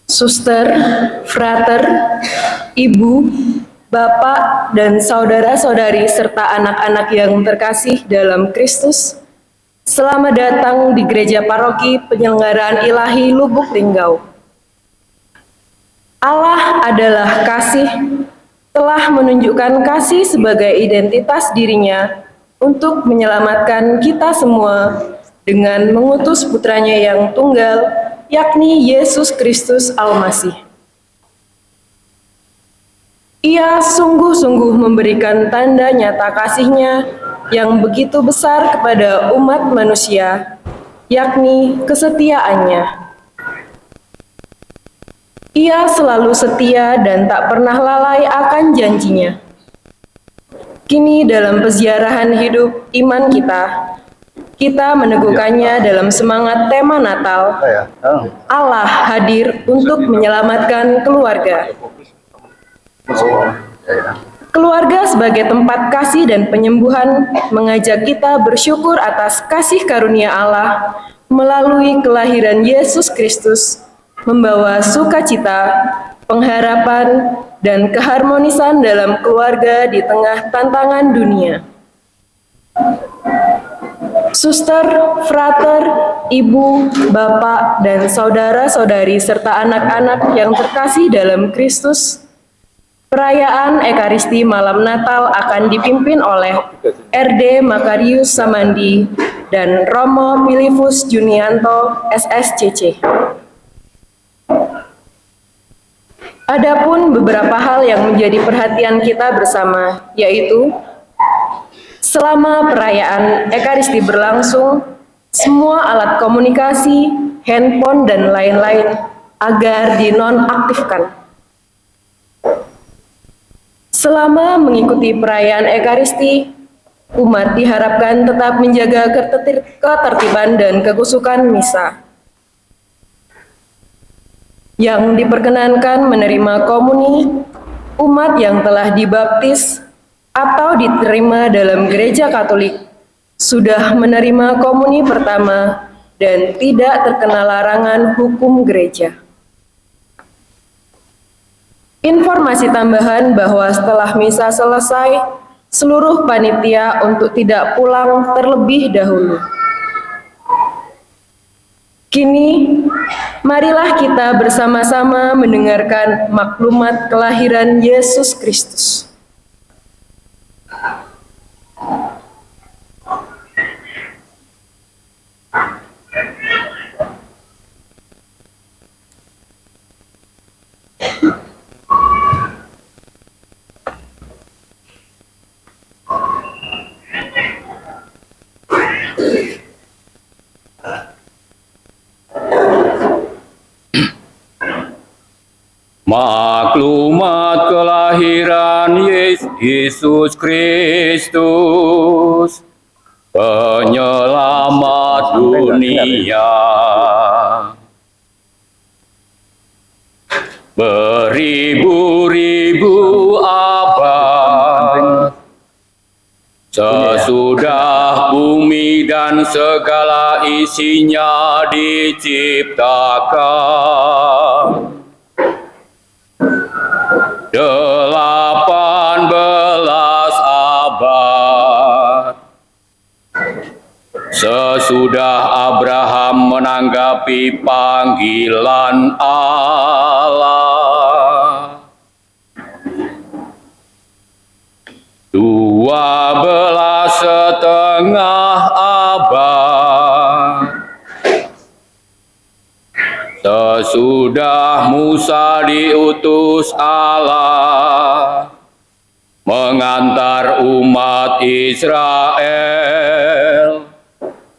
Suster, frater, ibu, bapak, dan saudara-saudari serta anak-anak yang terkasih dalam Kristus, selamat datang di Gereja Paroki Penyelenggaraan Ilahi Lubuk Linggau. Allah adalah kasih, telah menunjukkan kasih sebagai identitas dirinya untuk menyelamatkan kita semua dengan mengutus putranya yang tunggal, yakni Yesus Kristus Al-Masih. Ia sungguh-sungguh memberikan tanda nyata kasih-Nya yang begitu besar kepada umat manusia, yakni kesetiaannya. Ia selalu setia dan tak pernah lalai akan janjinya. Kini dalam peziarahan hidup iman kita meneguhkannya dalam semangat tema Natal. Allah hadir untuk menyelamatkan keluarga. Keluarga sebagai tempat kasih dan penyembuhan mengajak kita bersyukur atas kasih karunia Allah melalui kelahiran Yesus Kristus, membawa sukacita, pengharapan, dan keharmonisan dalam keluarga di tengah tantangan dunia. Suster, frater, ibu, bapak, dan saudara-saudari serta anak-anak yang terkasih dalam Kristus, perayaan Ekaristi Malam Natal akan dipimpin oleh RD Makarius Samandi dan Romo Milivus Junianto, SSCC. Adapun beberapa hal yang menjadi perhatian kita bersama, yaitu selama perayaan Ekaristi berlangsung, semua alat komunikasi, handphone, dan lain-lain agar dinonaktifkan. Selama mengikuti perayaan Ekaristi, umat diharapkan tetap menjaga ketertiban dan kekusukan misa. Yang diperkenankan menerima komuni, umat yang telah dibaptis atau diterima dalam gereja Katolik sudah menerima komuni pertama dan tidak terkena larangan hukum gereja. Informasi tambahan bahwa setelah misa selesai, seluruh panitia untuk tidak pulang terlebih dahulu. Kini, marilah kita bersama-sama mendengarkan maklumat kelahiran Yesus Kristus. Maklumat kelahiran Yesus Kristus, penyelamat dunia. Beribu-ribu abad sesudah bumi dan segala isinya diciptakan, 18 abad sesudah Abraham menanggapi panggilan Allah, 12,5 abad sesudah Musa diutus Allah mengantar umat Israel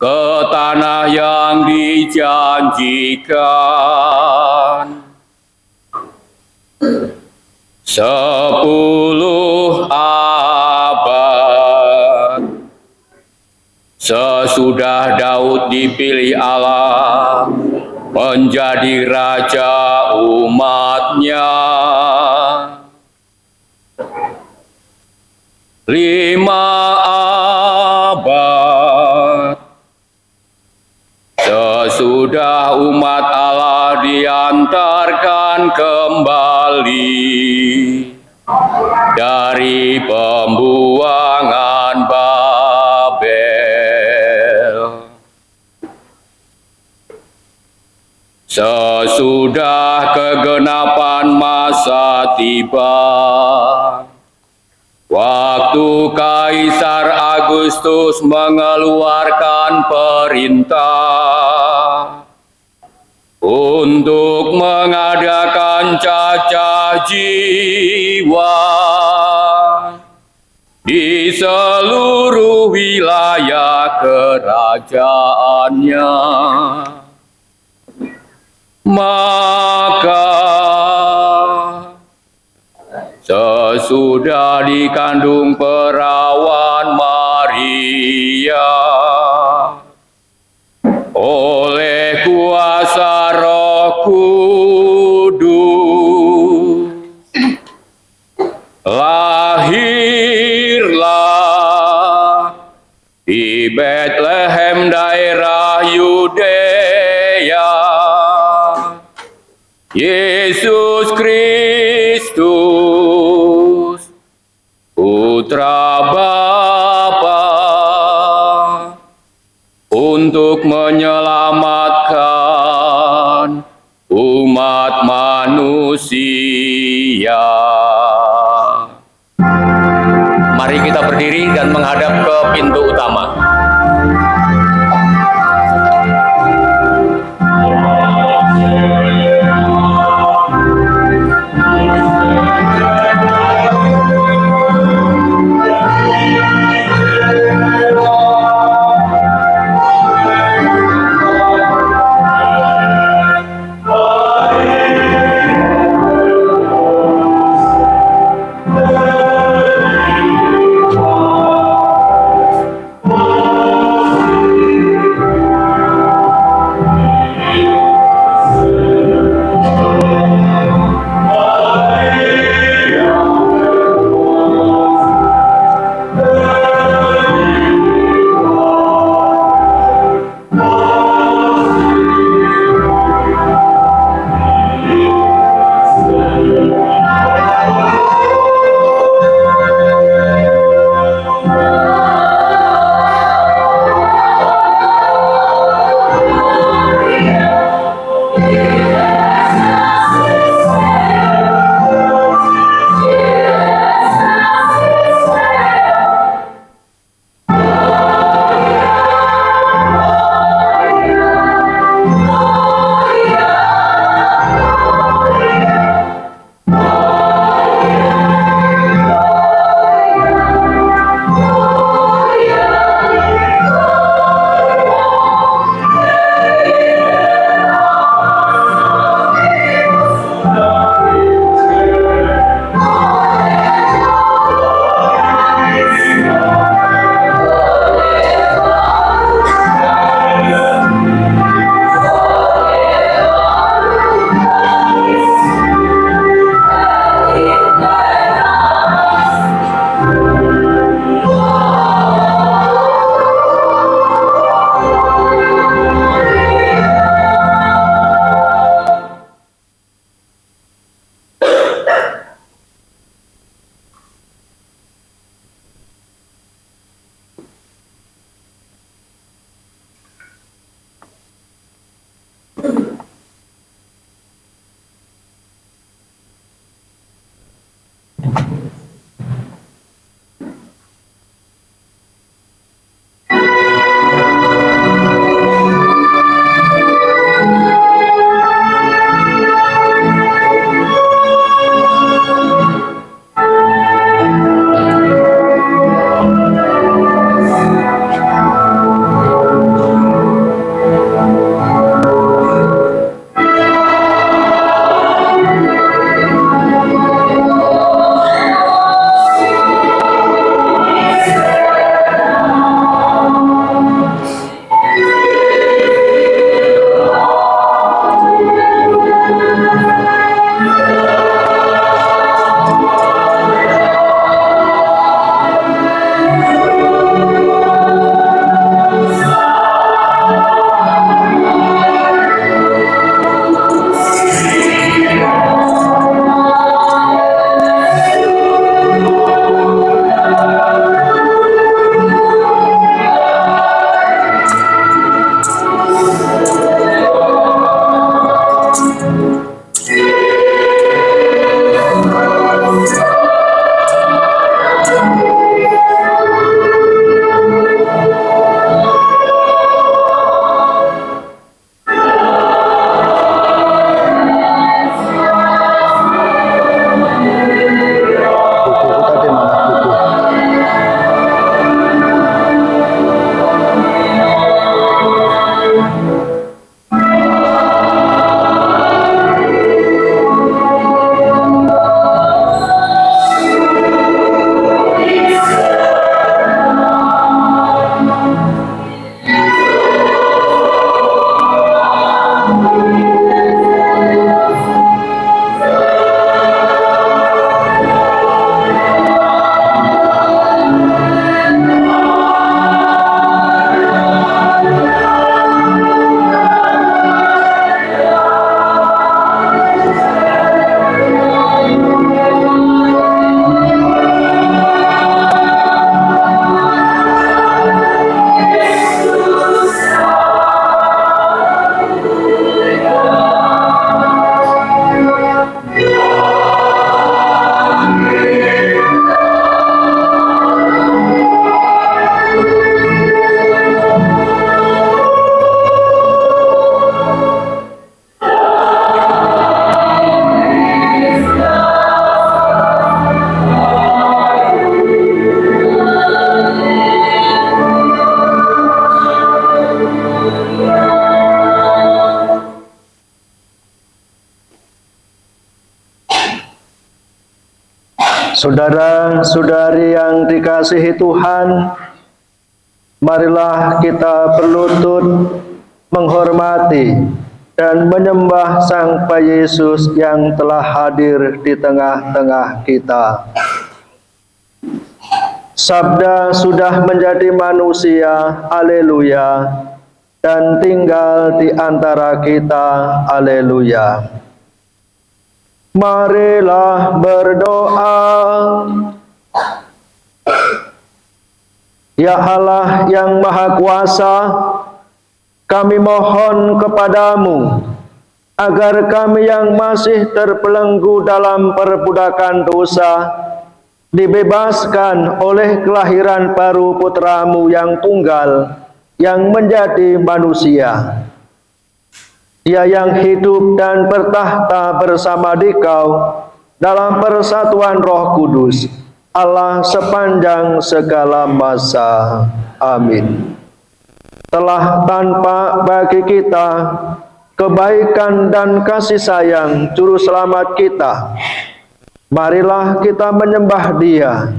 ke tanah yang dijanjikan, 10 abad sesudah Daud dipilih Allah menjadi raja umatnya, 5 abad sesudah umat Allah diantarkan kembali dari pembuangan Babel. Sesudah kegenapan masa tiba, waktu Kaisar Agustus mengeluarkan perintah untuk mengadakan cacah jiwa di seluruh wilayah kerajaannya. Maka sesudah dikandung perawan Maria oleh kuasa Roh Kudus, lahirlah di Bethlehem daerah Yudea Yesus Kristus, Putra Bapa, untuk menyelamatkan umat manusia. Mari kita berdiri dan menghadap ke pintu utama. Saudara-saudari yang dikasihi Tuhan, marilah kita berlutut menghormati dan menyembah Sang Bayi Yesus yang telah hadir di tengah-tengah kita. Sabda sudah menjadi manusia, haleluya, dan tinggal di antara kita, haleluya. Marilah berdoa. Ya Allah yang Maha Kuasa, kami mohon kepadamu agar kami yang masih terbelenggu dalam perbudakan dosa dibebaskan oleh kelahiran baru Putramu yang tunggal yang menjadi manusia. Dia yang hidup dan bertahta bersama Dikau dalam persatuan Roh Kudus, Allah sepanjang segala masa. Amin. Telah tanpa bagi kita kebaikan dan kasih sayang Juru Selamat kita. Marilah kita menyembah Dia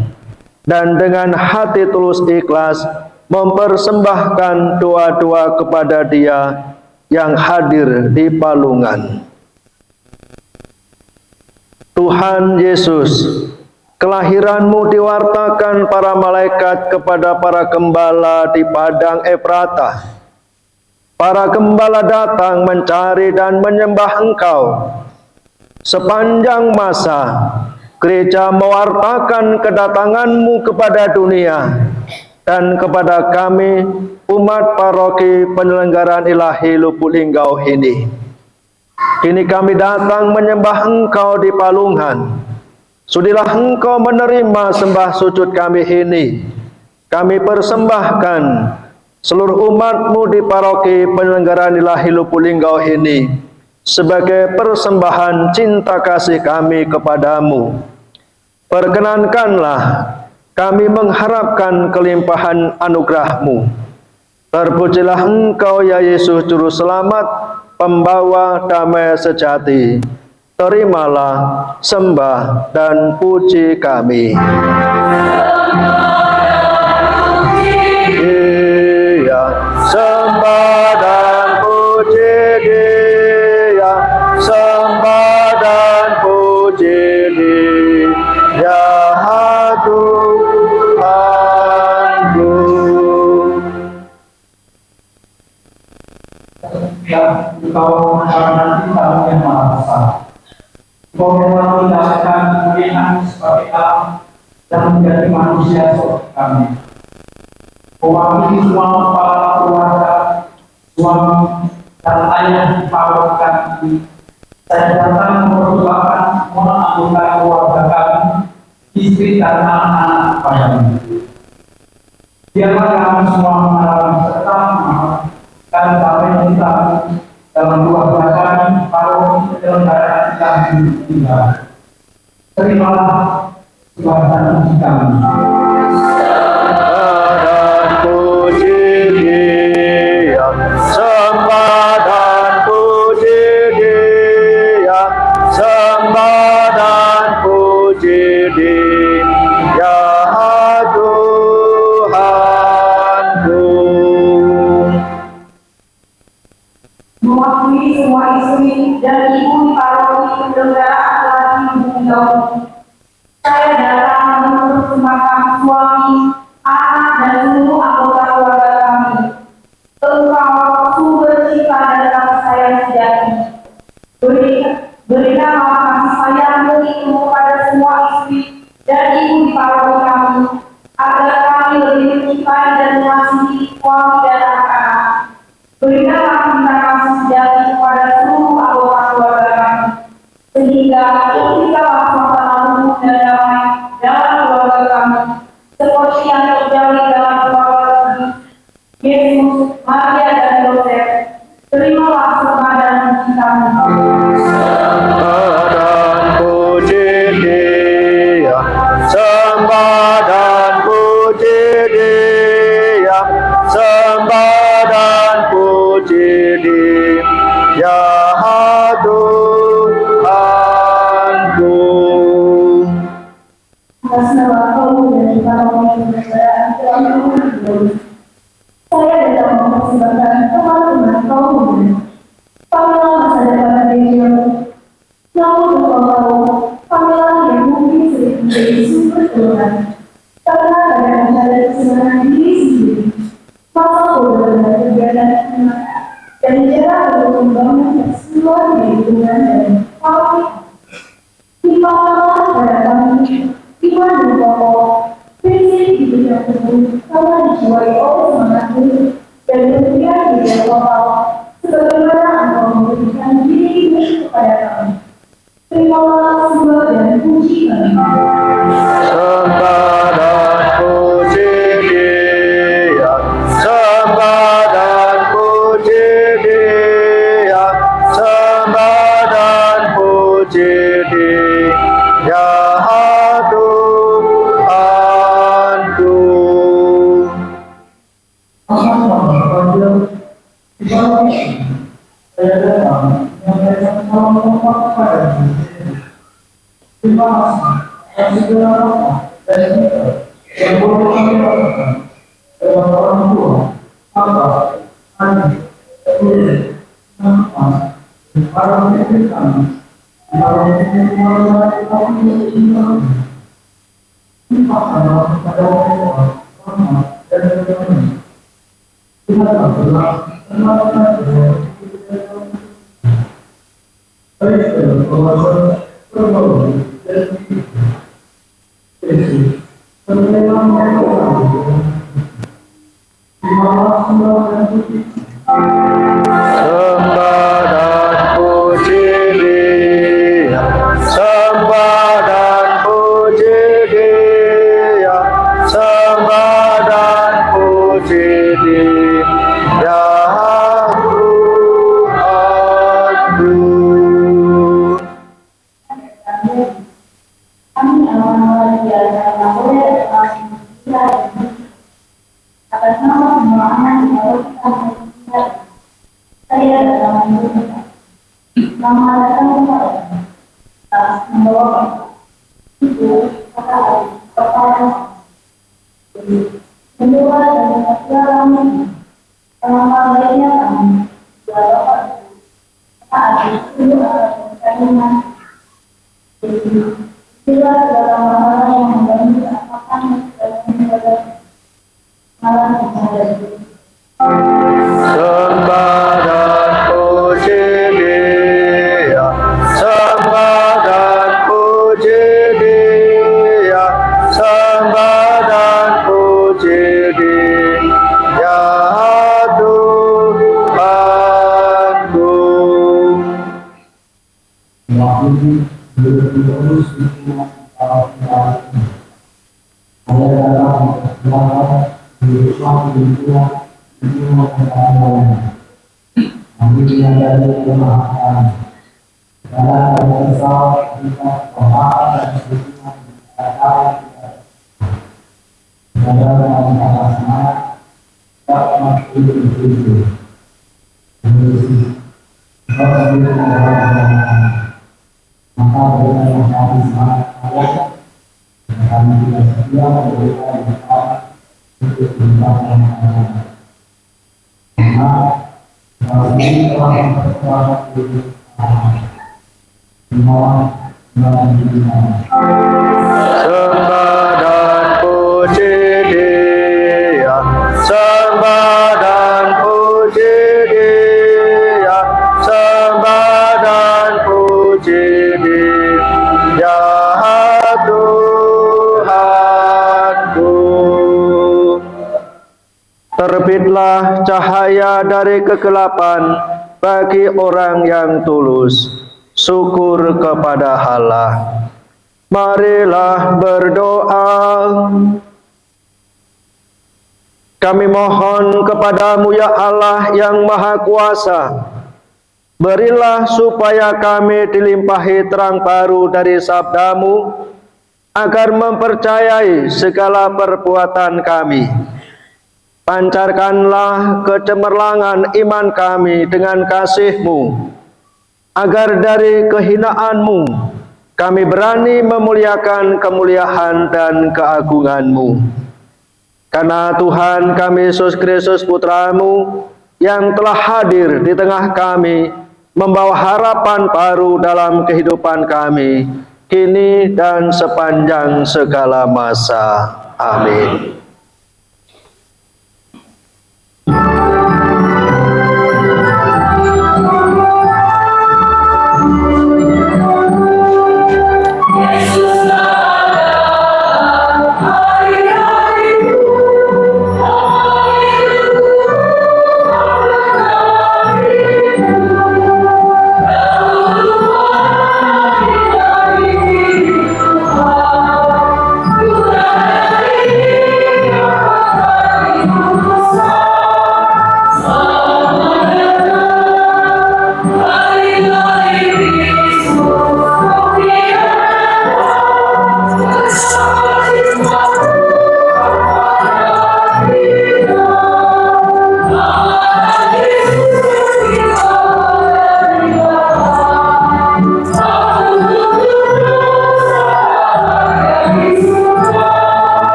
dan dengan hati tulus ikhlas mempersembahkan doa-doa kepada Dia yang hadir di palungan. Tuhan Yesus, kelahiran-Mu diwartakan para malaikat kepada para gembala di padang Efrata. Para gembala datang mencari dan menyembah Engkau. Sepanjang masa, gereja mewartakan kedatangan-Mu kepada dunia dan kepada kami, umat paroki penyelenggaraan ilahi Lubuk Linggau ini. Kini kami datang menyembah Engkau di palungan. Sudilah Engkau menerima sembah sujud kami ini. Kami persembahkan seluruh umat-Mu di paroki penyelenggaraan ilahi Lubuk Linggau ini sebagai persembahan cinta kasih kami kepadamu. Perkenankanlah kami mengharapkan kelimpahan anugerah-Mu. Terpujilah Engkau ya Yesus Juru Selamat, pembawa damai sejati. Terimalah sembah dan puji kami. Dia sembah dan puji Dia, sembah dan puji Dia, Tuhanku. Ya, Engkau karena kita yang Maha Besar. Engkau telah meninggalkan kemuliaan sebagai Allah dan menjadi manusia seperti kami. Mewakili semua kepala keluarga, suami dan ayah di parokan ini, saya datang memperdoakan semua anggota keluarga kami, istri dan anak-anak kami. Biarlah kami semua mengalami serta dan damai kita dalam keluarga kami, paroki penyelenggaraan kami tinggal. Terimalah sembah dan puji kami. Sembah dan puji Dia, sembah dan puji Dia, Tuhanku. Mewakili semua istri dan ibu di paroki penyelenggaraan ilahi Lubuk Linggau, saya datang mempersembahkan suami, anak dan seluruh anggota keluarga kami. Engkau sumber cita dan kasih sayang sejati. Berikanlah kasih sayang-Mu itu kepada semua istri dan ibu di paroki kami, agar kami lebih mencintai dan mengasihi suami dan anak-anak. Berikanlah cinta kasih sejati kepada seluruh anggota keluarga kami, sehingga terciptalah suasana lembut dan damai dalam keluarga kami, seperti yang terjadi dalam keluarga Kudus, Yesus, Maria dan Yosef. Terimalah sembah dan puji kami. Sembah dan puji Dia, sembah dan puji Dia, sembah dan puji Dia, Tuhanku. mempersembahkan teman-teman kaum muda. Kamilah masa depan gereja. Namun engkau tahu, kamilah yang mungkin sering menjadi sumber kelemahan. Karena kadang mencari kesenangan diri sendiri. Masa benar-benar kegiatan dan jarak untuk membangun keseluruhan di lingkungan dan publik. Timpalah pada kami, iman dan pokok, prinsip hidup yang teguh, karena dijiwai oleh semangat hidup dan berpikir di total, sebagaimana engkau memberikan diri kepada kami. Terimalah sembah dan puji kami. Sembah dan puji Dia, sembah dan puji Dia, sembah dan puji Dia, Tuhanku. Saya datang menyampaikan salam hormat kepada terima kasih atas segala rahmat dan nikmat yang boleh kami lakukan kepada orang tua, kakak, adik, guru, teman, dan para pemimpin kami, para pemimpin keluarga kami yang limpahkanlah kepada mereka rahmat dan kebenaran. Tuhanlah teman-teman Sembah dan puji Dia, sembah dan puji Dia, sembah dan puji Dia, Tuhanku. Kami aman-aman di antara boleh dan atas nama semua anak di bawah kita, saya datang mengucapkan nama datang kepada atas membawa itu kata kepada semua dan segala selama baiknya kami dapat saat itu akan kalimat bila segala masalah yang mengganggu apakah dan malam menghadapi. Sembah dan puji Dia, sembah dan puji Dia, sembah dan puji Dia, Tuhanku. Sembah dan puji Dia, sembah dan puji Dia, sembah dan puji Dia, Tuhanku. Terbitlah cahaya dari kegelapan bagi orang yang tulus. Syukur kepada Allah. Marilah berdoa. Kami mohon kepadamu ya Allah yang Maha Kuasa, berilah supaya kami dilimpahi terang baru dari sabdamu, agar mempercayai segala perbuatan kami. Pancarkanlah kecemerlangan iman kami dengan kasih-Mu, agar dari kehinaanmu kami berani memuliakan kemuliaan dan keagungan-Mu. Karena Tuhan kami Yesus Kristus Putra-Mu, yang telah hadir di tengah kami, membawa harapan baru dalam kehidupan kami, kini dan sepanjang segala masa. Amin.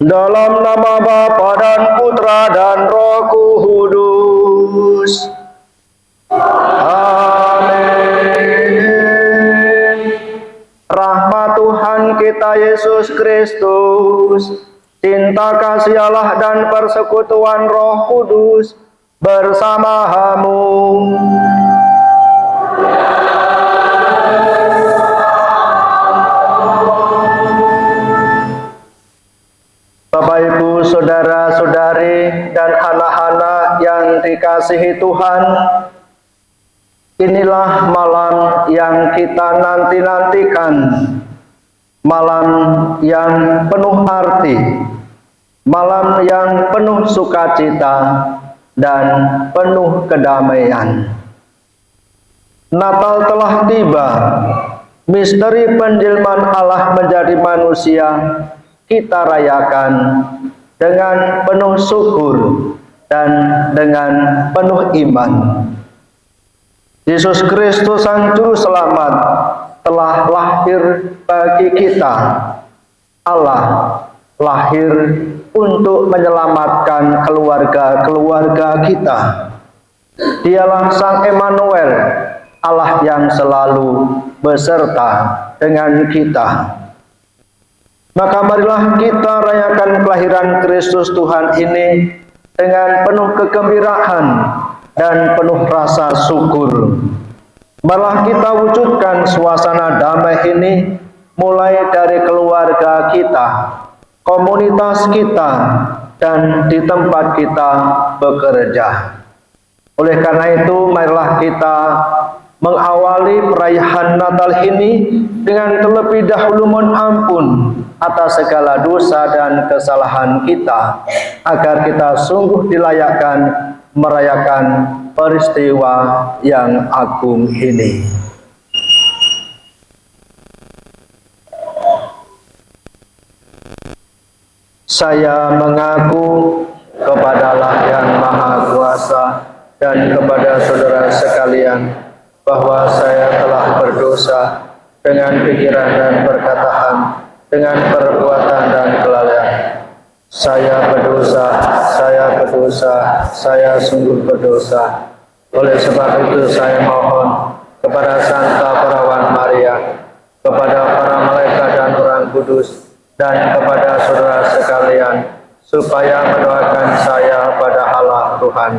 Dalam nama Bapa dan Putra dan Roh Kudus. Amin. Rahmat Tuhan kita Yesus Kristus, cinta kasih Allah dan persekutuan Roh Kudus bersamamu. Bapak, Ibu, saudara-saudari, dan anak-anak yang dikasihi Tuhan, inilah malam yang kita nanti-nantikan, malam yang penuh arti, malam yang penuh sukacita dan penuh kedamaian. Natal telah tiba, misteri penjelmaan Allah menjadi manusia kita rayakan dengan penuh syukur dan dengan penuh iman. Yesus Kristus Sang Juru Selamat telah lahir bagi kita. Allah lahir untuk menyelamatkan keluarga-keluarga kita. Dialah Sang Emmanuel, Allah yang selalu beserta dengan kita. Maka marilah kita rayakan kelahiran Kristus Tuhan ini dengan penuh kegembiraan dan penuh rasa syukur. Marilah kita wujudkan suasana damai ini mulai dari keluarga kita, komunitas kita, dan di tempat kita bekerja. Oleh karena itu, marilah kita mengawali perayaan Natal ini dengan terlebih dahulu mohon ampun atas segala dosa dan kesalahan kita, agar kita sungguh dilayakkan merayakan peristiwa yang agung ini. Saya mengaku kepada Allah yang Maha Kuasa dan kepada saudara sekalian bahwa saya telah berdosa dengan pikiran dan perkataan, dengan perbuatan dan kelalaian. Saya berdosa, saya sungguh berdosa. Oleh sebab itu saya mohon kepada Santa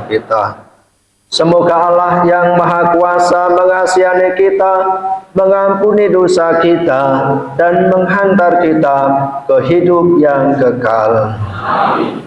Tuhan kita. Semoga Allah yang Maha Kuasa mengasihani kita, mengampuni dosa kita, dan menghantar kita ke hidup yang kekal. Amin.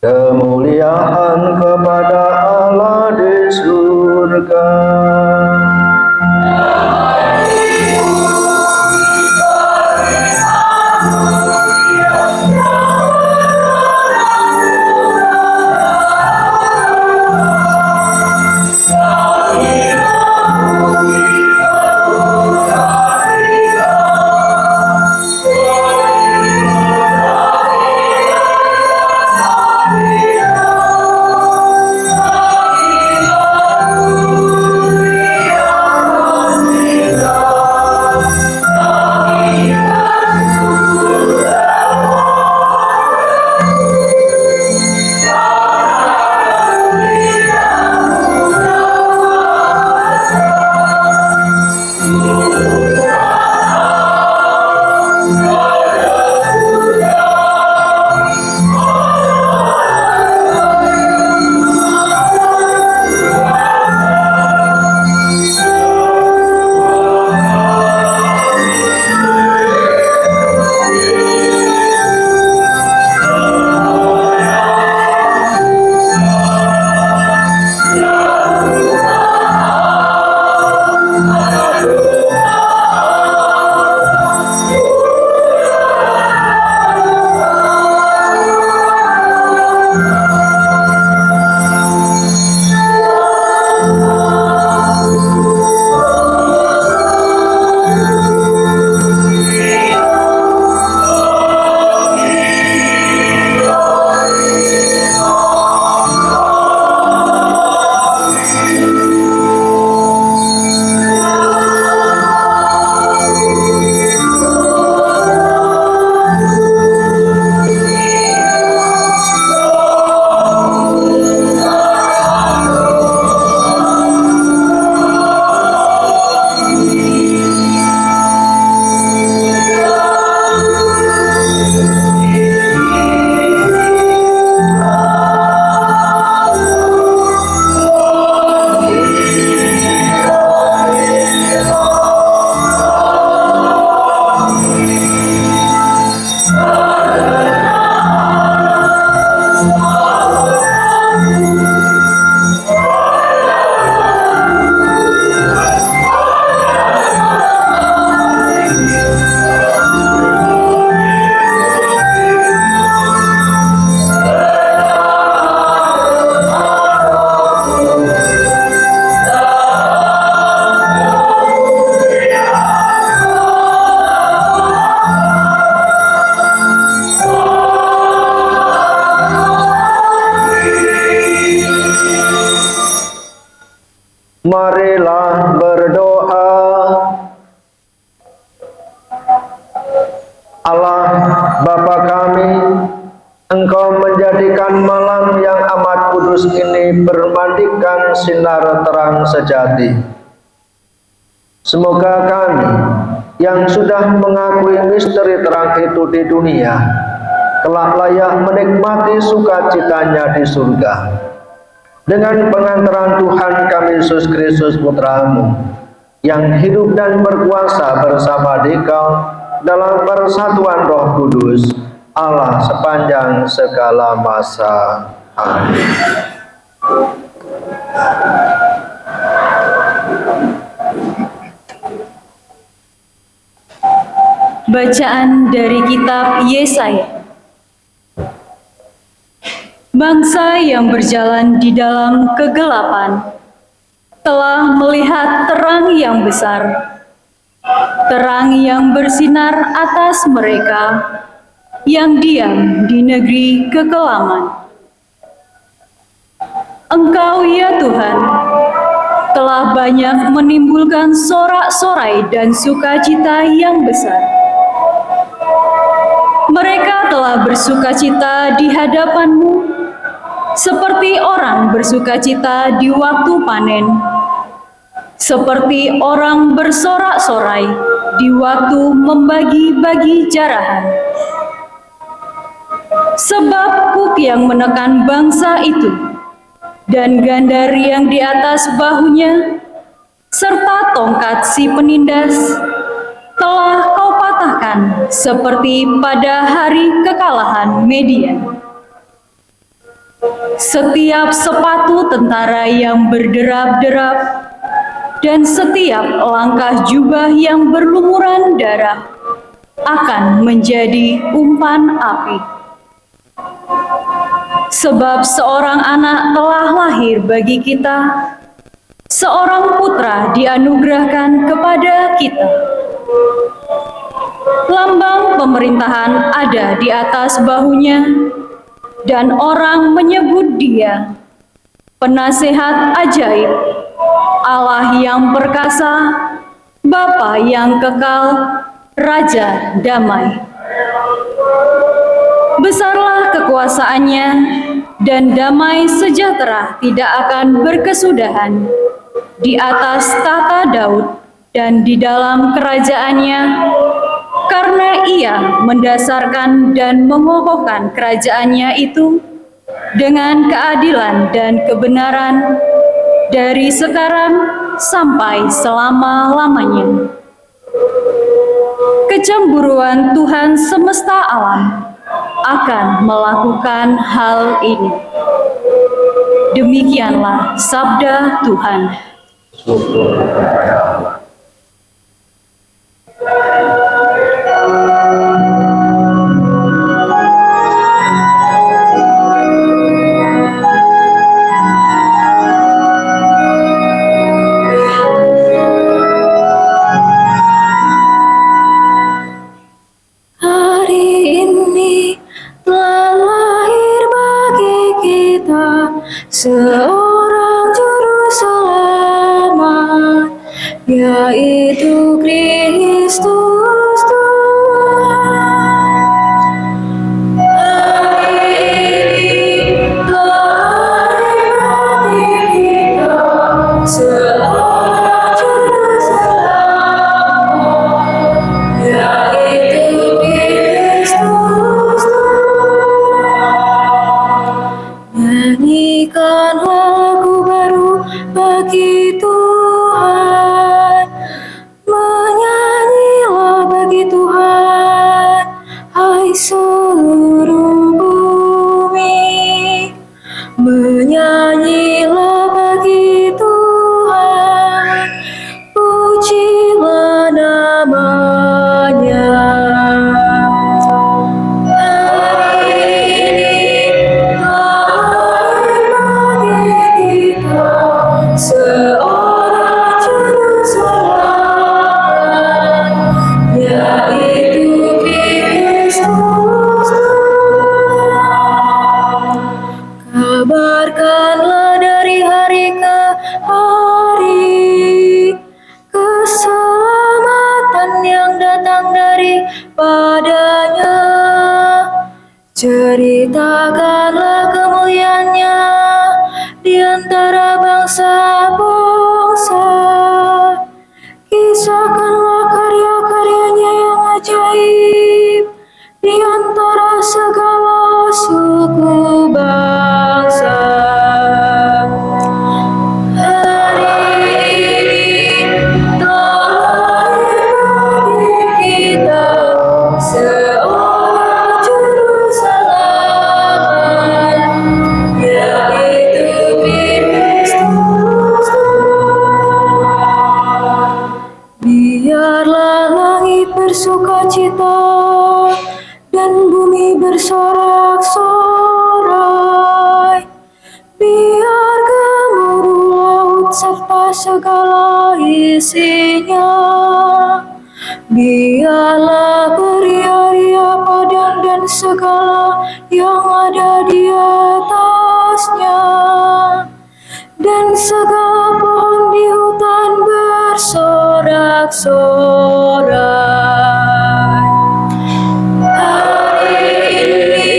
Kemuliaan kepada Allah di surga. Hallelujah. Marilah berdoa. Allah Bapa kami, Engkau menjadikan malam yang amat kudus ini bermandikan sinar terang sejati. Semoga kami yang sudah mengakui misteri terang itu di dunia, kelak layak menikmati sukacitanya di surga. Dengan pengantaran Tuhan kami Yesus Kristus Putra-Mu, yang hidup dan berkuasa bersama Dikau dalam persatuan Roh Kudus, Allah sepanjang segala masa. Amin. Bacaan dari kitab Yesaya. Bangsa yang berjalan di dalam kegelapan telah melihat terang yang besar. Terang yang bersinar atas mereka yang diam di negeri kekelaman. Engkau ya Tuhan, telah banyak menimbulkan sorak-sorai dan sukacita yang besar. Mereka telah bersukacita di hadapan-Mu, seperti orang bersukacita di waktu panen, seperti orang bersorak-sorai di waktu membagi-bagi jarahan. Sebab kuk yang menekan bangsa itu, dan gandar yang di atas bahunya, serta tongkat si penindas, telah Kau patahkan seperti pada hari kekalahan Median. Setiap sepatu tentara yang berderap-derap, dan setiap langkah jubah yang berlumuran darah, akan menjadi umpan api. Sebab seorang anak telah lahir bagi kita, seorang putra dianugerahkan kepada kita. Lambang pemerintahan ada di atas bahunya, dan orang menyebut Dia Penasehat Ajaib, Allah yang perkasa, Bapa yang kekal, Raja Damai. Besarlah kekuasaannya, dan damai sejahtera tidak akan berkesudahan di atas tahta Daud dan di dalam kerajaannya, karena Ia mendasarkan dan mengokohkan kerajaannya itu dengan keadilan dan kebenaran dari sekarang sampai selama-lamanya. Kecemburuan Tuhan semesta alam akan melakukan hal ini. Demikianlah sabda Tuhan. Syukur kepada Allah. Seorang juru selamat, yaitu Kristus Tuhan. Hari ini telah lahir bagi kita seorang juru selamat, yaitu Kristus Tuhan. Nyanyikan lagu baru bagi Tuhan, menyanyilah bagi Tuhan, hai seluruh bumi. Menyanyilah bagi Tuhan, pujilah namanya. Seorang juru selamat, yaitu Kristus Tuhan. Kabarkanlah dari hari ke hari, antara bangsa-bangsa. Kisahkanlah karya-karyanya yang ajaib di antara segala suku bangsa. Hari ini telah bagi kita seorang juru selamat, yaitu Kristus. Biarlah langit bersukacita dan bumi bersorak-sorai. Biar gemuruh laut serta segala isinya. Biarlah beria-ria padang dan segala yang ada di atasnya. Dan segala pohon di hutan bersorak-sorai. Hari ini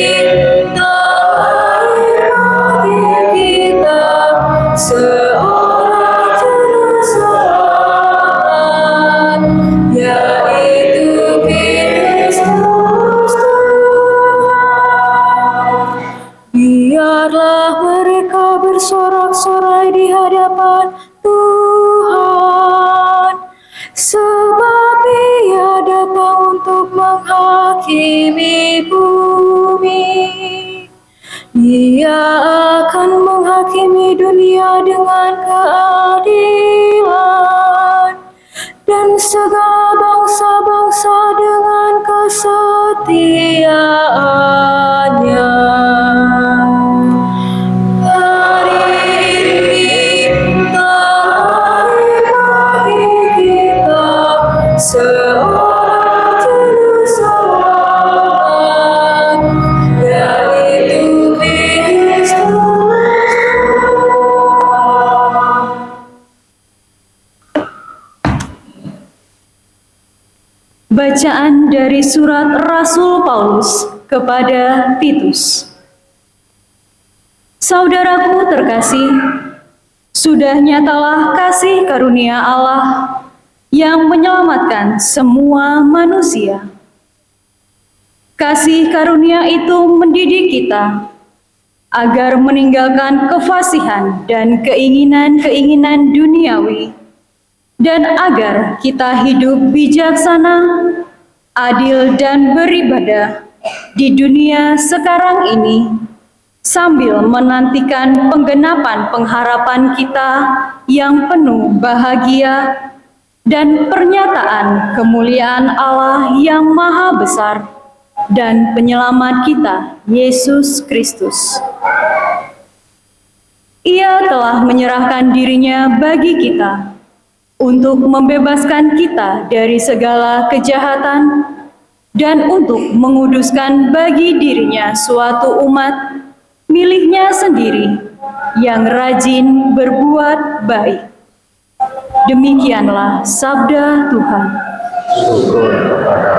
telah bagi kita seorang juru selamat, yaitu Kristus Tuhan. Biarlah mereka bersorak-sorai di hadapan Tuhan, sebab Ia datang untuk menghakimi bumi. Ia akan menghakimi dunia dengan keadilan dan segala bangsa-bangsa dengan kesetiaannya. Hari ini telah bagi kita seorang juru selamat, yaitu Kristus. Bacaan dari surat Rasul Paulus kepada Titus. Saudaraku terkasih, sudah nyatalah kasih karunia Allah yang menyelamatkan semua manusia. Kasih karunia itu mendidik kita agar meninggalkan kefasihan dan keinginan-keinginan duniawi, dan agar kita hidup bijaksana, adil, dan beribadah di dunia sekarang ini, sambil menantikan penggenapan pengharapan kita yang penuh bahagia dan pernyataan kemuliaan Allah yang maha besar dan penyelamat kita, Yesus Kristus. Ia telah menyerahkan dirinya bagi kita untuk membebaskan kita dari segala kejahatan dan untuk menguduskan bagi dirinya suatu umat miliknya sendiri yang rajin berbuat baik. Demikianlah sabda Tuhan. Syukur kepada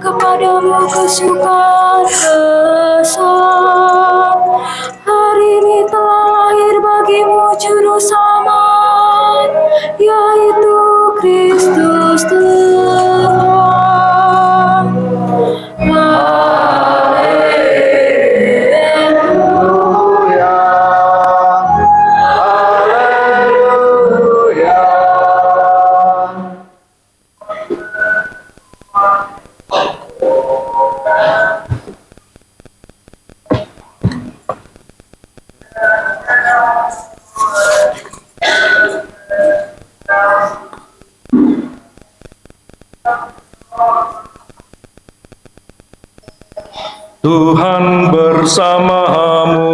kepadamu kesukaan besar. Hari ini telah lahir bagimu juru selamat, yaitu Kristus Tuhan. Haleluya, haleluya. Tuhan bersamamu.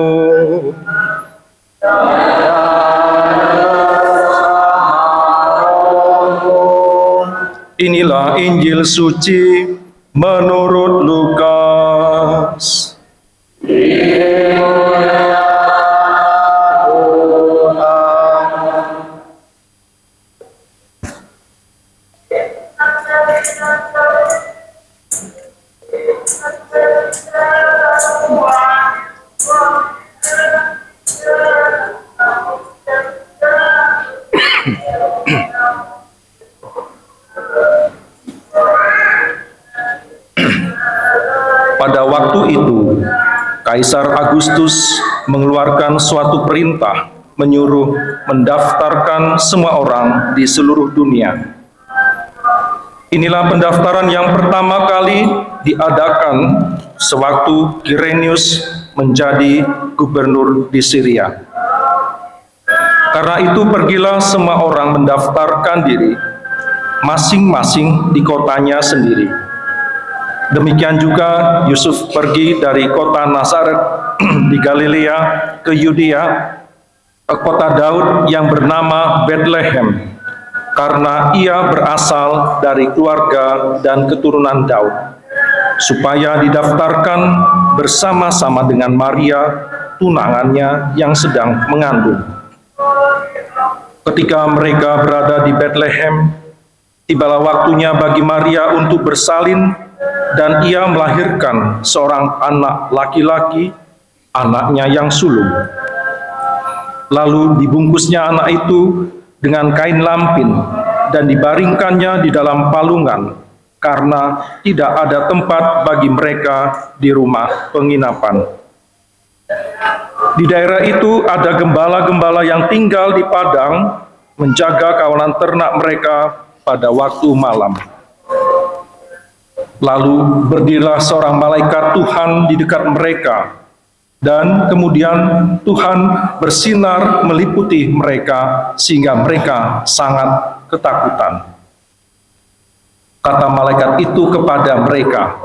Inilah Injil suci menurut Lukas. Pada waktu itu, Kaisar Agustus mengeluarkan suatu perintah menyuruh mendaftarkan semua orang di seluruh dunia. Inilah pendaftaran yang pertama kali diadakan sewaktu Quirinius menjadi gubernur di Syria. Karena itu pergilah semua orang mendaftarkan diri masing-masing di kotanya sendiri. Demikian juga Yusuf pergi dari kota Nazaret di Galilea ke Yudea, ke kota Daud yang bernama Bethlehem, karena ia berasal dari keluarga dan keturunan Daud, supaya didaftarkan bersama-sama dengan Maria, tunangannya yang sedang mengandung. Ketika mereka berada di Bethlehem, tibalah waktunya bagi Maria untuk bersalin, dan ia melahirkan seorang anak laki-laki, anaknya yang sulung. Lalu dibungkusnya anak itu dengan kain lampin dan dibaringkannya di dalam palungan, karena tidak ada tempat bagi mereka di rumah penginapan. Di daerah itu ada gembala-gembala yang tinggal di padang, menjaga kawanan ternak mereka pada waktu malam. Lalu berdirilah seorang malaikat Tuhan di dekat mereka, dan kemudian Tuhan bersinar meliputi mereka sehingga mereka sangat ketakutan. Kata malaikat itu kepada mereka,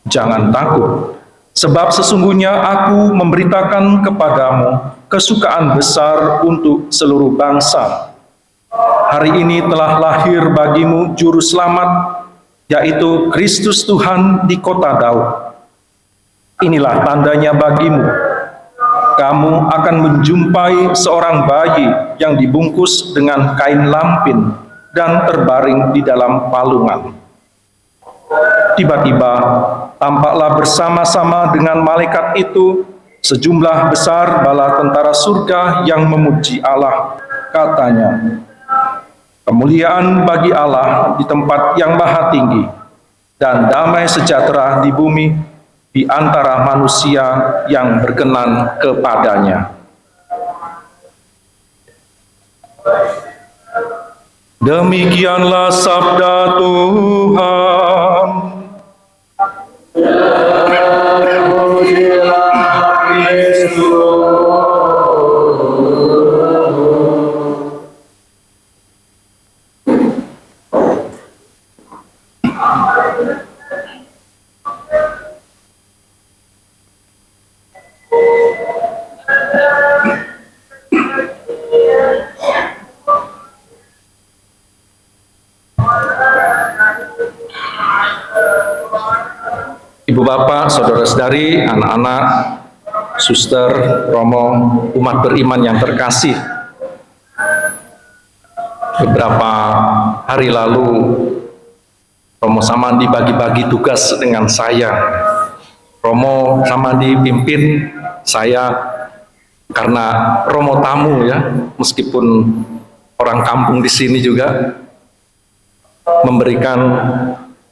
"Jangan takut, sebab sesungguhnya aku memberitakan kepadamu kesukaan besar untuk seluruh bangsa. Hari ini telah lahir bagimu juru selamat, yaitu Kristus Tuhan di kota Daud. Inilah tandanya bagimu. Kamu akan menjumpai seorang bayi yang dibungkus dengan kain lampin dan terbaring di dalam palungan." Tiba-tiba tampaklah bersama-sama dengan malaikat itu sejumlah besar bala tentara surga yang memuji Allah. Katanya, "Kemuliaan bagi Allah di tempat yang maha tinggi, dan damai sejahtera di bumi di antara manusia yang berkenan kepadanya." Demikianlah sabda Tuhan. Ibu bapak, saudara-saudari, anak-anak, suster, romo, umat beriman yang terkasih. Beberapa hari lalu, Romo Samandi bagi-bagi tugas dengan saya. Romo Samandi pimpin saya karena Romo tamu ya, meskipun orang kampung di sini juga, memberikan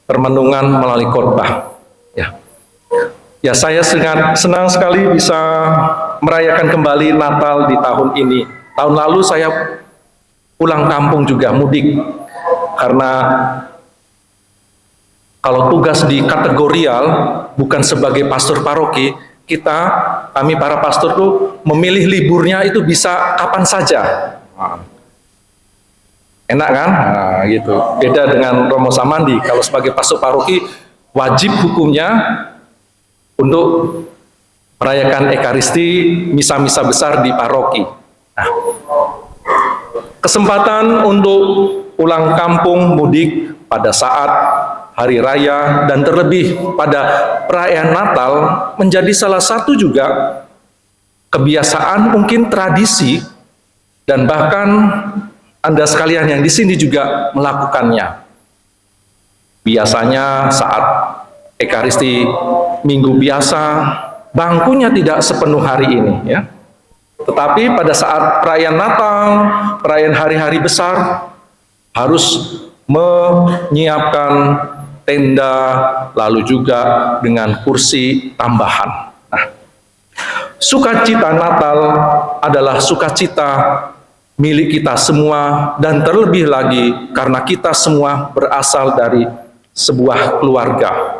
permenungan melalui khotbah. Ya, saya sangat senang sekali bisa merayakan kembali Natal di tahun ini. Tahun lalu saya pulang kampung juga, mudik. Karena kalau tugas di kategorial, bukan sebagai pastor paroki, kami para pastor tuh memilih liburnya itu bisa kapan saja. Enak kan? Nah, gitu. Beda dengan Romo Samandi, kalau sebagai pastor paroki, wajib hukumnya untuk merayakan Ekaristi, misa-misa besar di paroki. Nah, kesempatan untuk pulang kampung mudik pada saat hari raya dan terlebih pada perayaan Natal menjadi salah satu juga kebiasaan, mungkin tradisi, dan bahkan Anda sekalian yang di sini juga melakukannya. Biasanya saat Ekaristi Minggu biasa, bangkunya tidak sepenuh hari ini, ya. Tetapi pada saat perayaan Natal, perayaan hari-hari besar, harus menyiapkan tenda, lalu juga dengan kursi tambahan. Nah, sukacita Natal adalah sukacita milik kita semua, dan terlebih lagi karena kita semua berasal dari sebuah keluarga.